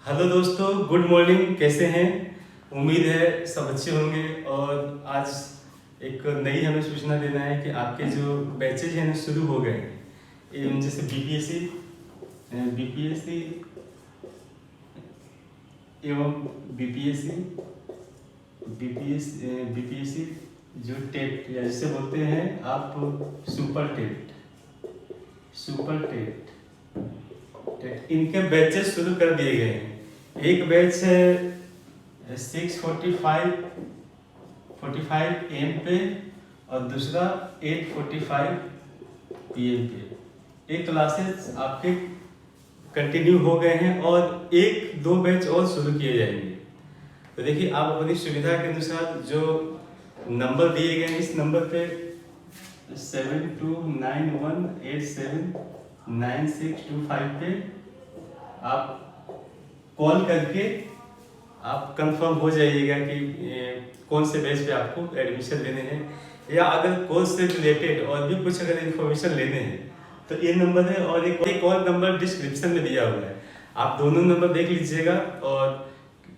Hello दोस्तों, good morning. कैसे हैं? उम्मीद है सब अच्छे होंगे। और आज एक नई हमें सूचना देना है कि आपके जो बैचेज हैं शुरू हो गए हैं। जैसे बीपीएससी एवं बीपीएससी बीपीएससी जो टेट या जिसे बोलते हैं आप सुपर टेट, इनके बैचेस शुरू कर दिए गए हैं। एक बैच है 6:45 AM पे और दूसरा 8:45 PM पे। ये क्लासेस आपके कंटिन्यू हो गए हैं और एक दो बैच और शुरू किए जाएंगे। तो देखिए, आप अपनी सुविधा के अनुसार जो नंबर दिए गए हैं इस नंबर पे 7291879625 पे आप कॉल करके आप कंफर्म हो जाइएगा कि कौन से बैच पे आपको एडमिशन लेने हैं, या अगर कोर्स से रिलेटेड और भी कुछ अगर इन्फॉर्मेशन लेने हैं तो ये नंबर है। और एक और नंबर डिस्क्रिप्शन में दिया हुआ है, आप दोनों नंबर देख लीजिएगा और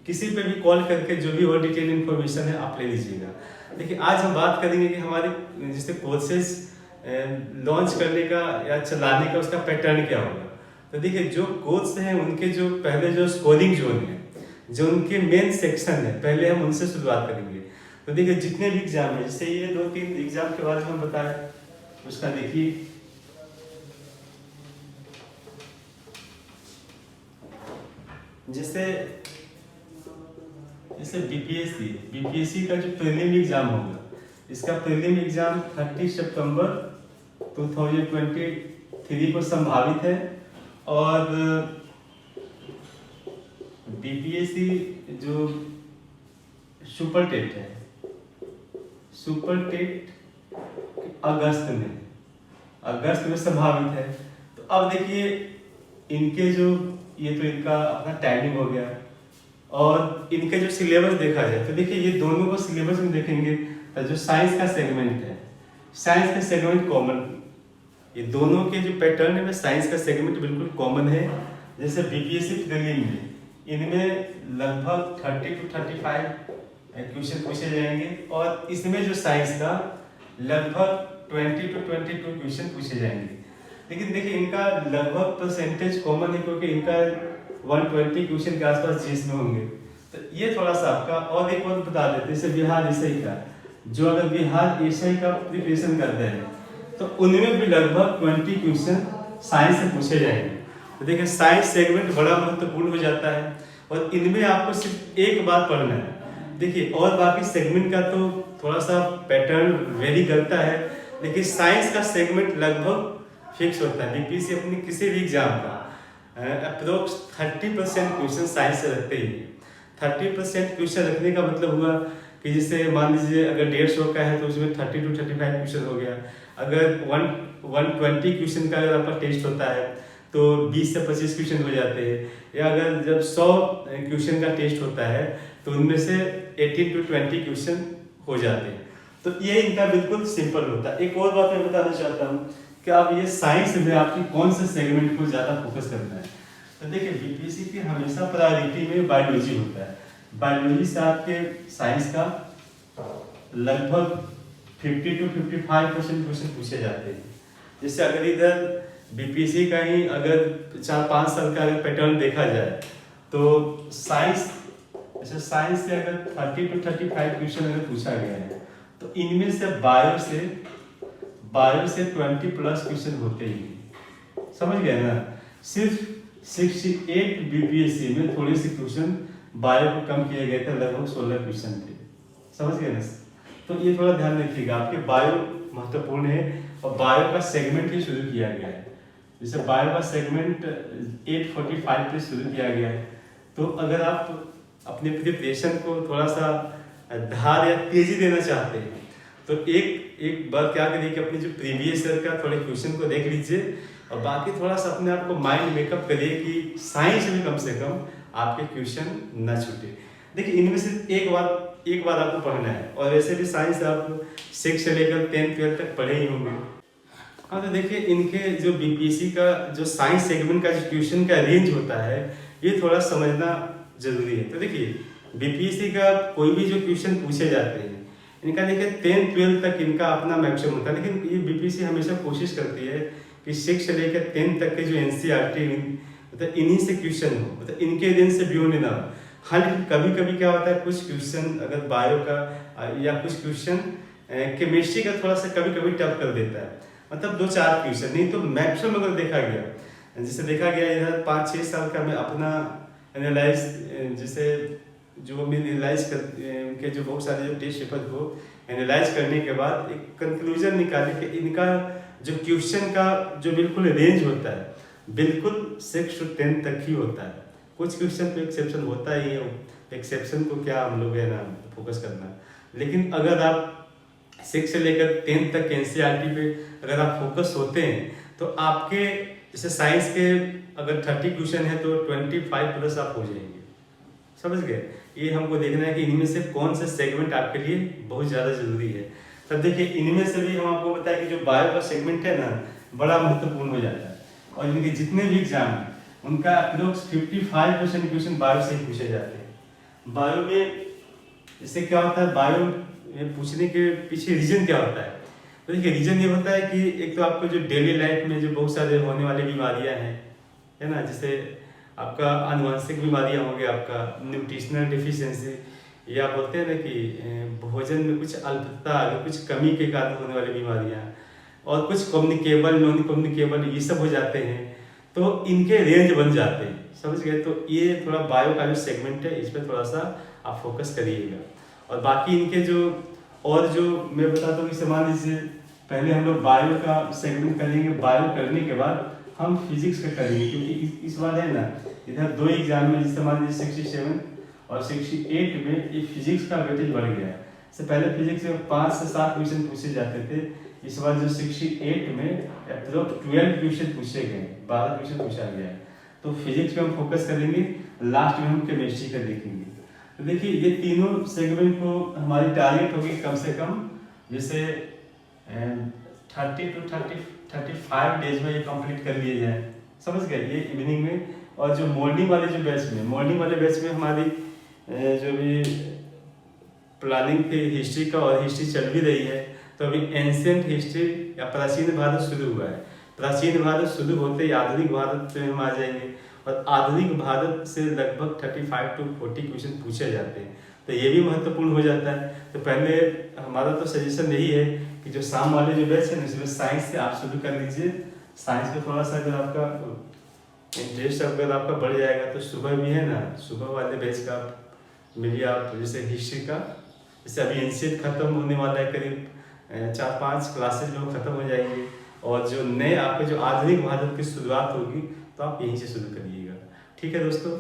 किसी पे भी कॉल करके जो भी और डिटेल इन्फॉर्मेशन है आप ले लीजिएगा। देखिए, आज हम बात करेंगे कि हमारे जैसे कोर्सेज लॉन्च करने का या चलाने का उसका पैटर्न क्या होगा। तो देखिए, जो कोर्स हैं उनके जो पहले जो स्कोरिंग जोन है, जो उनके मेन सेक्शन है, पहले हम उनसे शुरुआत करेंगे। तो देखिए, जितने भी एग्जाम है, जैसे ये 2-3 एग्जाम के बारे में हम बताएं उसका देखिए। जैसे बीपीएससी का जो प्रीलिम एग्जाम होगा, इसका प्रीलिम एग्जाम 30 सितंबर 2023 को संभावित है। और बीपीएससी जो सुपर टेट है, अगस्त में संभावित है। तो अब देखिए, इनके जो ये तो इनका अपना टाइमिंग हो गया और इनके जो सिलेबस देखा जाए तो देखिए, ये दोनों को सिलेबस में देखेंगे तो जो साइंस का सेगमेंट है, साइंस का सेगमेंट कॉमन, ये दोनों के जो पैटर्न है साइंस का सेगमेंट बिल्कुल कॉमन है। जैसे बीपीएससी प्रीलिम में इनमें लगभग 30 to 35 क्वेश्चन पूछे जाएंगे और इसमें जो साइंस का लगभग 20 to 22 क्वेश्चन पूछे जाएंगे। लेकिन देखिए, इनका लगभग परसेंटेज कॉमन है क्योंकि इनका 120 क्वेश्चन के आसपास जीएस में होंगे। तो ये थोड़ा सा आपका, और एक और बता देते हैं, जैसे बिहार एसआई का, जो अगर बिहार एसआई का प्रिपरेशन करते हैं तो उनमें भी लगभग 20 क्वेश्चन साइंस से पूछे जाएंगे। तो देखिए, साइंस सेगमेंट बड़ा महत्वपूर्ण हो जाता है और इनमें आपको सिर्फ एक बात पढ़ना है। देखिए, और बाकी सेगमेंट का तो थोड़ा सा पैटर्न वेरी करता है, लेकिन साइंस का सेगमेंट लगभग फिक्स होता है। बीपीएससी अपनी किसी भी एग्जाम का अप्रोक्स 30% क्वेश्चन साइंस से रखते ही है। 30% क्वेश्चन रखने का मतलब हुआ कि जैसे मान लीजिए अगर 150 का है तो उसमें 30 to 35 क्वेश्चन हो गया। अगर 120 क्वेश्चन का अगर आपका टेस्ट होता है तो 20 से 25 क्वेश्चन हो जाते हैं। या अगर जब 100 क्वेश्चन का टेस्ट होता है तो उनमें से 18 to 20 क्वेश्चन हो जाते हैं। तो ये इनका बिल्कुल सिंपल होता है। एक और बात मैं बताना चाहता हूँ कि आप ये साइंस में आपकी कौन से सेगमेंट को ज़्यादा फोकस करना है। तो देखिए, बीपीएससी की हमेशा प्रायोरिटी में बायोलॉजी होता है। बायोलॉजी से आपके साइंस का लगभग 50 to 55% क्वेश्चन पूछे जाते हैं। जैसे अगर इधर बीपीएससी का ही अगर 4-5 साल का अगर पैटर्न देखा जाए तो साइंस से अगर 30 to 35 क्वेश्चन अगर पूछा गया है तो इनमें से बायो से 20+ क्वेश्चन होते ही, समझ गए ना। सिर्फ 68 बीपीएससी में थोड़े से क्वेश्चन बायो को कम किए गए थे, लगभग 16 क्वेश्चन थे, समझ गए ना। तो ये थोड़ा ध्यान रखिएगा, आपके बायो महत्वपूर्ण है और बायो का सेगमेंट ही शुरू किया गया है। जैसे बायो का सेगमेंट 8:45 पे शुरू किया गया है। तो अगर आप अपने प्रिपरेशन को थोड़ा सा धार या तेजी देना चाहते हैं तो एक बार क्या करिए कि अपने जो प्रीवियस ईयर का थोड़े क्वेश्चन को देख लीजिए और बाकी थोड़ा सा अपने आप को माइंड मेकअप करिए कि साइंस में कम से कम आपके क्वेश्चन न छूटे। देखिए, इनमें से एक बार आपको पढ़ना है और वैसे भी साइंस आप 6 से लेकर 10-12 तक पढ़े ही होंगे। हाँ, तो देखिए, इनके जो बीपीएससी का जो साइंस सेगमेंट का जो क्वेश्चन का रेंज होता है ये थोड़ा समझना जरूरी है। तो देखिए बीपीएससी का कोई भी जो क्वेश्चन पूछे जाते हैं, इनका देखिए 10-12 तक इनका अपना मैक्सिमम होता है, लेकिन ये बीपीएससी हमेशा कोशिश करती है कि 6 से लेकर 10 तक के जो एनसीईआरटी मतलब इन्हीं से क्वेश्चन हो, मतलब इनके रेंज से बियॉन्ड ना हो। हाँ लेकिन कभी कभी क्या होता है, कुछ क्वेश्चन अगर बायो का या कुछ क्वेश्चन केमिस्ट्री का थोड़ा सा कभी कभी टफ कर देता है, मतलब 2-4 क्वेश्चन, नहीं तो मैक्सिमम अगर देखा गया, जैसे देखा गया इधर 5-6 साल का मैं अपना एनालाइज, जैसे जो मैं एनालाइज कर उनके जो बहुत सारे जो टेस्ट पेपर को एनालाइज करने के बाद एक कंक्लूजन निकाले कि इनका जो क्वेश्चन का जो बिल्कुल रेंज होता है बिल्कुल 6 से 10 तक ही होता है। कुछ क्वेश्चन पे एक्सेप्शन होता ही है, एक्सेप्शन को क्या हम लोग है ना फोकस करना, लेकिन अगर आप 6 से लेकर 10 तक एनसीईआरटी पे अगर आप फोकस होते हैं तो आपके जैसे साइंस के अगर 30 क्वेश्चन है तो 25 प्लस आप हो जाएंगे, समझ गए। ये हमको देखना है कि इनमें से कौन सा सेगमेंट आपके लिए बहुत ज़्यादा जरूरी है। तब देखिए इनमें से भी हम आपको बताएं कि जो बायो का सेगमेंट है ना बड़ा महत्वपूर्ण हो जाता है, और इनके जितने भी एग्जाम हैं उनका अप्रोक्स 55% क्वेश्चन बायो से ही पूछे जाते हैं। बायो में इससे क्या होता है, बायो पूछने के पीछे रीजन क्या होता है, तो देखिए रीजन ये होता है कि एक तो आपको जो डेली लाइफ में जो बहुत सारे होने वाली बीमारियां हैं, है ना, जैसे आपका आनुवंशिक बीमारियां होंगे, आपका न्यूट्रिशनल डिफिशियंसी, या बोलते हैं ना कि भोजन में कुछ अल्पता, कुछ कमी के कारण होने वाली बीमारियां, और कुछ कम्युनिकेबल नॉन कम्युनिकेबल ये सब हो जाते हैं, तो इनके रेंज बन जाते हैं, समझ गए। तो ये थोड़ा बायो का जो सेगमेंट है इस पर थोड़ा सा आप फोकस करिएगा। और बाकी इनके जो और जो मैं बताता हूँ कि मान लीजिए पहले हम लोग बायो का सेगमेंट करेंगे, बायो करने के बाद हम फिजिक्स का करेंगे, क्योंकि इस बार है ना इधर 2 एग्जाम में, जैसे मान लीजिए 67 और 68 में ये फिजिक्स का वेटेज बढ़ गया है। इससे पहले फिजिक्स में 5 से 7 क्वेश्चन पूछे जाते थे, इस बार जो 68 में अप्रोक्स 12 क्वेश्चन पूछे गए, 12 क्वेश्चन पूछा गया है। तो फिजिक्स पे हम फोकस करेंगे, लास्ट में हम केमिस्ट्री का देखेंगे। तो देखिए ये तीनों सेगमेंट को हमारी टारगेट होगी कम से कम जैसे 30 to 35 डेज में ये कंप्लीट कर लिए जाए, समझ गए, ये इवनिंग में। और जो मॉर्निंग वाले जो बैच में, मॉर्निंग वाले बैच में हमारी जो भी प्लानिंग थी हिस्ट्री का, और हिस्ट्री चल भी रही है, तो अभी एंशिएंट हिस्ट्री या प्राचीन भारत शुरू हुआ है। प्राचीन भारत शुरू होते ही आधुनिक भारत में हम आ जाएंगे, और आधुनिक भारत से लगभग 35 to 40 क्वेश्चन पूछे जाते हैं, तो ये भी महत्वपूर्ण हो जाता है। तो पहले हमारा तो सजेशन यही है कि जो शाम वाले जो बैच है ना इसमें साइंस से आप शुरू कर लीजिए। साइंस में थोड़ा सा अगर आपका इंटरेस्ट अगर आपका बढ़ जाएगा तो सुबह भी है ना, सुबह वाले बैच का मिलिए आप, जैसे हिस्ट्री का, जैसे अभी एंशिएंट खत्म होने वाला है, करीब 4-5 क्लासेज लोग खत्म हो जाएंगे, और जो नए आपके जो आधुनिक भारत की शुरुआत होगी तो आप यहीं से शुरू करिएगा। ठीक है दोस्तों।